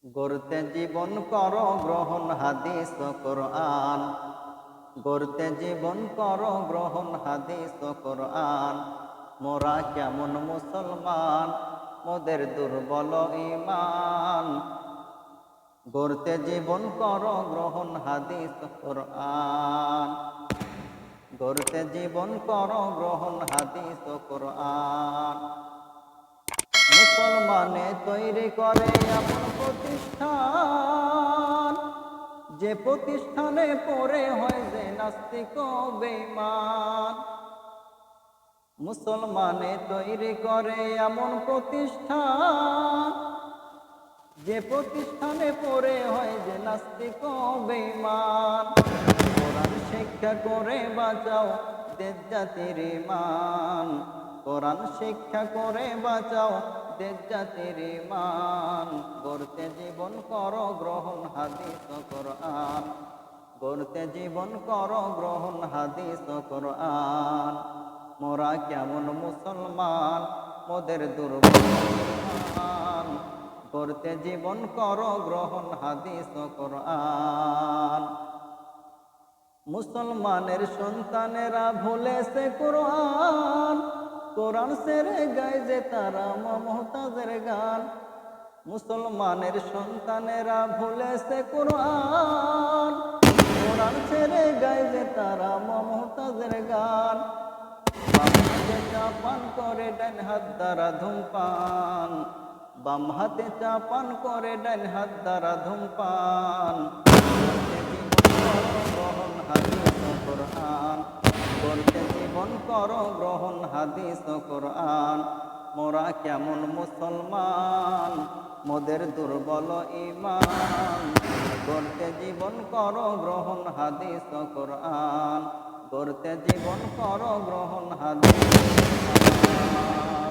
গড়তে জীবন কর গ্রহণ হাদিস ও কোরআন। গড়তে জীবন কর গ্রহণ হাদিস ও কোরআন। মোরা কেমন মুসলমান, মোদের দুর্বল ঈমান। গড়তে জীবন কর গ্রহণ হাদিস ও কোরআন। গড়তে জীবন কর গ্রহণ হাদিস ও কোরআন। মুসলমানে তৈরি করে এমন প্রতিষ্ঠান, যে প্রতিষ্ঠানে পড়ে হয় যে নাস্তিক ও বেঈমান। মুসলমানে তৈরি করে এমন প্রতিষ্ঠান, যে প্রতিষ্ঠানে পড়ে হয় যে নাস্তিক ও বেঈমান। কোরআন শিক্ষা করে বাঁচাও দেশ জাতির ঈমান। কোরআন শিক্ষা করে বাঁচাও দেশ জাতির ঈমান। গড়তে জীবন কর গ্রহণ হাদিস ও কোরআন। গড়তে জীবন কর গ্রহণ হাদিস ও কোরআন। মোরা কেমন মুসলমান, মোদের দুর্বল ঈমান। গড়তে জীবন কর গ্রহণ হাদিস ও কোরআন। মুসলমানের সন্তানেরা ভুলেছে কোরআন, কোরআন ছেড়ে গায় যে তারা মমতাজের গান। মুসলমানের সন্তানেরা ভুলেছে কোরআন, কোরআন ছেড়ে গায় যে তারা মমতাজের গান। বাম হাতে চা পান করে ডান হাত দ্বারা ধূমপান। বাম হাতে চা পান করে ডান হাত দ্বারা ধূমপান। গড়তে জীবন কর গ্রহণ হাদিস ও কোরআন। মোরা কেমন মুসলমান, মোদের দুর্বল ঈমান। গড়তে জীবন কর গ্রহণ হাদিস ও কোরআন। গড়তে জীবন কর গ্রহণ হাদিস ও কোরআন।